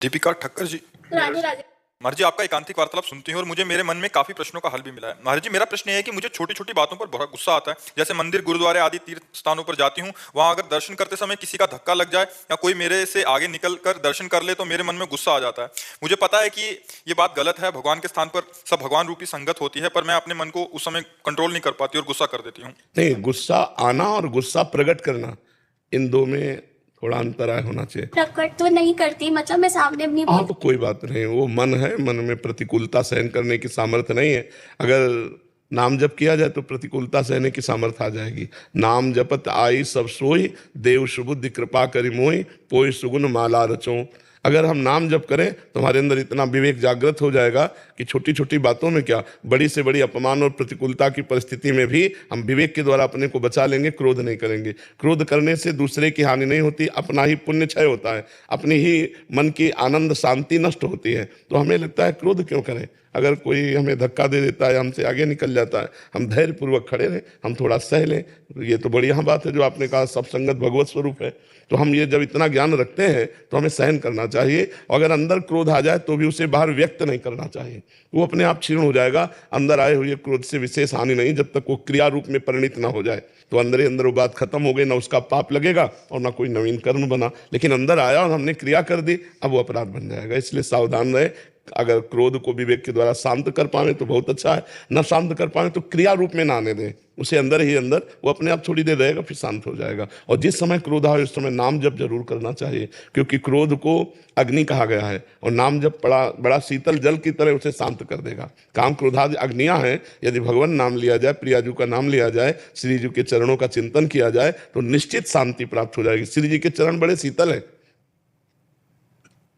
दीपिका ठक्कर जी, राधे राधे। महाराज जी आपका एकांतिक वार्तालाप सुनती हूँ और मुझे मेरे मन में काफी प्रश्नों का हल भी मिला है। महाराज जी मेरा प्रश्न ये है कि मुझे छोटी छोटी बातों पर बड़ा गुस्सा आता है। जैसे मंदिर, गुरुद्वारे आदि तीर्थ स्थानों पर जाती हूँ, वहां अगर दर्शन करते समय किसी का धक्का लग जाए या कोई मेरे से आगे निकल कर दर्शन कर ले तो मेरे मन में गुस्सा आ जाता है। मुझे पता है कि ये बात गलत है, भगवान के स्थान पर सब भगवान रूपी संगत होती है, पर मैं अपने मन को उस समय कंट्रोल नहीं कर पाती और गुस्सा कर देती हूँ। नहीं, गुस्सा आना और गुस्सा प्रकट करना, इन दो में थोड़ा अंतराय होना चाहिए। प्रकट तो नहीं करती, मतलब मैं सामने भी नहीं हाँ, बोलती। तो कोई बात नहीं, वो मन है, मन में प्रतिकूलता सहन करने की सामर्थ्य नहीं है। अगर नाम जप किया जाए तो प्रतिकूलता सहने की सामर्थ्य आ जाएगी। नाम जपत आई सब सोई, देव सुबुद्धि कृपा करि मोहि, पोइ सुगुन माला रचों। अगर हम नाम जप करें तो हमारे अंदर इतना विवेक जागृत हो जाएगा कि छोटी छोटी बातों में क्या, बड़ी से बड़ी अपमान और प्रतिकूलता की परिस्थिति में भी हम विवेक के द्वारा अपने को बचा लेंगे, क्रोध नहीं करेंगे। क्रोध करने से दूसरे की हानि नहीं होती, अपना ही पुण्य क्षय होता है, अपनी ही मन की आनंद शांति नष्ट होती है। तो हमें लगता है क्रोध क्यों करें। अगर कोई हमें धक्का दे देता है, हमसे आगे निकल जाता है, हम धैर्यपूर्वक खड़े रहें, हम थोड़ा सह लें। ये तो बढ़िया बात है जो आपने कहा, सब संगत भगवत स्वरूप है। तो हम ये जब इतना ज्ञान रखते हैं तो हमें सहन करना चाहिए। और अगर अंदर क्रोध आ जाए तो भी उसे बाहर व्यक्त नहीं करना चाहिए, वो अपने आप क्षीण हो जाएगा। अंदर आए हुए क्रोध से विशेष हानि नहीं, जब तक वो क्रिया रूप में परिणित ना हो जाए। तो अंदर ही अंदर वो बात खत्म हो गई, ना उसका पाप लगेगा और ना कोई नवीन कर्म बना। लेकिन अंदर आया और हमने क्रिया कर दी, अब वो अपराध बन जाएगा। इसलिए सावधान रहे। अगर क्रोध को विवेक के द्वारा शांत कर पाए तो बहुत अच्छा है, न शांत कर पाए तो क्रिया रूप में ना आने दें, उसे अंदर ही अंदर वो अपने आप थोड़ी देर रहेगा, फिर शांत हो जाएगा। और जिस समय क्रोध आए उस समय नाम जप जरूर करना चाहिए, क्योंकि क्रोध को अग्नि कहा गया है और नाम जप बड़ा शीतल जल की तरह उसे शांत कर देगा। काम क्रोधादि अग्नियां हैं, यदि भगवान नाम लिया जाए, प्रियाजू का नाम लिया जाए, श्री जी के चरणों का चिंतन किया जाए तो निश्चित शांति प्राप्त हो जाएगी। श्री जी के चरण बड़े शीतल है।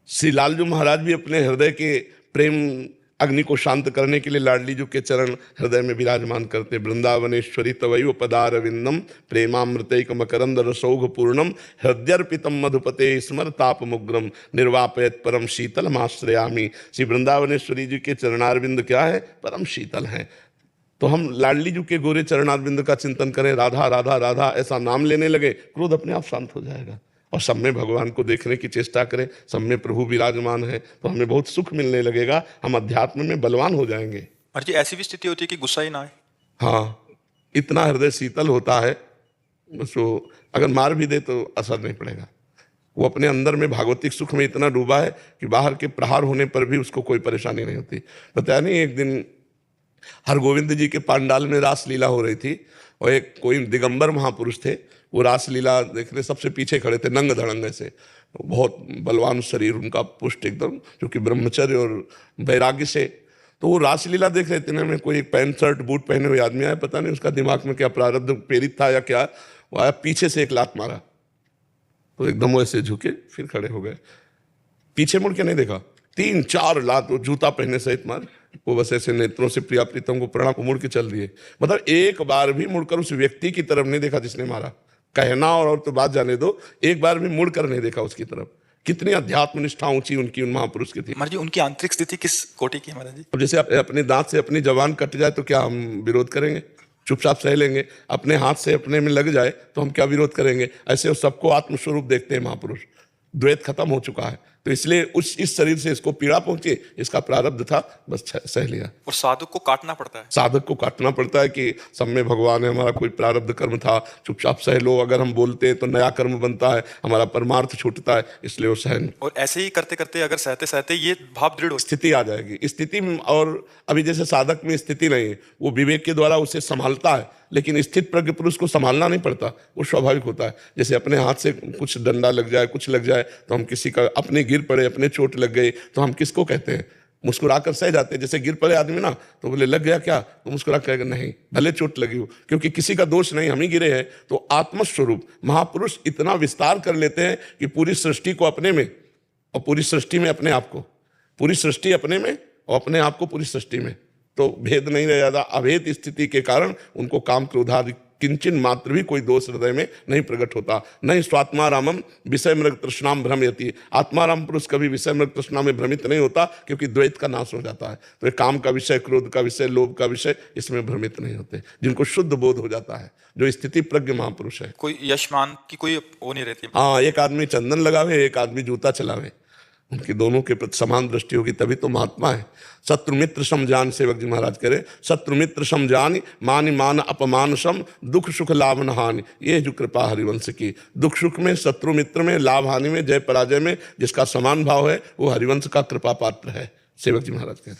श्री लालजू महाराज भी अपने हृदय के प्रेम अग्नि को शांत करने के लिए लाडली जी के चरण हृदय में विराजमान करते। वृंदावनेश्वरी तवैव पदारविंदम प्रेमामृतैक मकरंद रसौघ पूर्णम हृदयर्पितम मधुपते स्मर तापमुग्रम निर्वापयत परम शीतल आश्रयामी। श्री वृंदावनेश्वरी जी के चरणारविंद क्या है? परम शीतल है। तो हम लाडली जी के गोरे चरणारविंद का चिंतन करें, राधा राधा राधा ऐसा नाम लेने लगे, क्रोध अपने आप शांत हो जाएगा। और सब में भगवान को देखने की चेष्टा करें, सब में प्रभु विराजमान है, तो हमें बहुत सुख मिलने लगेगा, हम अध्यात्म में बलवान हो जाएंगे। महाराज जी ऐसी भी स्थिति होती है कि गुस्सा ही ना आए? हाँ, इतना हृदय शीतल होता है, उसको अगर मार भी दे तो असर नहीं पड़ेगा। वो अपने अंदर में भागवतिक सुख में इतना डूबा है कि बाहर के प्रहार होने पर भी उसको कोई परेशानी नहीं होती। बताया नहीं, एक दिन हरगोविंद जी के पांडाल में रासलीला हो रही थी और एक कोई दिगंबर महापुरुष थे, वो रासलीला देखने सबसे पीछे खड़े थे, नंग धड़ंग से, बहुत बलवान शरीर उनका, पुष्ट एकदम, क्योंकि ब्रह्मचर्य और वैराग्य से। तो वो रासलीला देख रहे थे ना, में कोई एक पैंट शर्ट बूट पहने हुए आदमी आया, पता नहीं उसका दिमाग में क्या प्रारब्ध प्रेरित था या क्या, वो आया पीछे से एक लात मारा, तो एकदम वो ऐसे झुके, फिर खड़े हो गए, पीछे मुड़ के नहीं देखा, 3-4 लात वो जूता पहने सहित मार। वो बस ऐसे नेत्रों से प्रिया प्रीतम को प्रणाम को मुड़ के चल दिए। मतलब एक बार भी मुड़कर उस व्यक्ति की तरफ नहीं देखा जिसने मारा। कहना और तो बात जाने दो, एक बार भी मुड़कर नहीं देखा उसकी तरफ। कितनी अध्यात्म निष्ठा ऊंची उनकी, उन महापुरुष की थी। महाराज जी उनकी आंतरिक स्थिति किस कोटि की है महाराज जी? अब जैसे अपने दांत से अपनी जबान कट जाए तो क्या हम विरोध करेंगे? चुपचाप सह लेंगे। अपने हाथ से अपने में लग जाए तो हम क्या विरोध करेंगे? ऐसे वो सबको आत्मस्वरूप देखते हैं महापुरुष। द्वैत खत्म हो चुका है, तो इसलिए इस शरीर से इसको पीड़ा पहुंची, इसका प्रारब्ध था, बस सह लिया। और साधक को काटना पड़ता है, साधक को काटना पड़ता है कि सब में भगवान है, हमारा कोई प्रारब्ध कर्म था, चुपचाप सह लो। अगर हम बोलते हैं तो नया कर्म बनता है, हमारा परमार्थ छूटता है, इसलिए वो सहन। और ऐसे ही करते करते अगर सहते सहते ये भाव दृढ़ हो, स्थिति आ जाएगी। स्थिति और अभी जैसे साधक में स्थिति नहीं है, वो विवेक के द्वारा उसे संभालता है, लेकिन स्थित प्रज्ञ पुरुष को संभालना नहीं पड़ता, वो स्वाभाविक होता है। जैसे अपने हाथ से कुछ डंडा लग जाए, कुछ लग जाए, तो हम किसी का, अपने गिर पड़े, अपने चोट लग गई, तो हम किसको कहते हैं? मुस्कुराकर सह जाते हैं। जैसे गिर पड़े आदमी ना, तो बोले लग गया क्या, तो मुस्कुरा कहेगा नहीं, भले चोट लगी हो, क्योंकि किसी का दोष नहीं, हम ही गिरे हैं। तो आत्मस्वरूप महापुरुष इतना विस्तार कर लेते हैं कि पूरी सृष्टि को अपने में और पूरी सृष्टि में अपने आप को, पूरी सृष्टि अपने में और अपने आप को पूरी सृष्टि में, तो भेद नहीं रह जाता। अभेद स्थिति के कारण उनको काम क्रोधादि किंचन मात्र भी कोई दोष हृदय में नहीं प्रकट होता। नहीं स्वात्मा रामम विषय मृग तृष्णाम भ्रमयति। आत्माराम पुरुष कभी विषय मृग तृष्णा में भ्रमित नहीं होता, क्योंकि द्वैत का नाश हो जाता है। तो ये काम का विषय, क्रोध का विषय, लोभ का विषय, इसमें भ्रमित नहीं होते, जिनको शुद्ध बोध हो जाता है, जो स्थिति प्रज्ञ महापुरुष है। कोई यशमान की कोई वो नहीं रहती। हाँ, एक आदमी चंदन लगावे, एक आदमी जूता चलावे, उनकी दोनों के प्रति समान दृष्टि होगी तभी तो महात्मा है। शत्रु मित्र सम जान, सेवक जी महाराज कह रहे, शत्रु मित्र सम जान, मान मान अपमान सम, दुख सुख लाभ न हानि। ये जो कृपा हरिवंश की, दुख सुख में, शत्रु मित्र में, लाभ हानि में, जय पराजय में जिसका समान भाव है वो हरिवंश का कृपा पात्र है, सेवक जी महाराज कह रहे।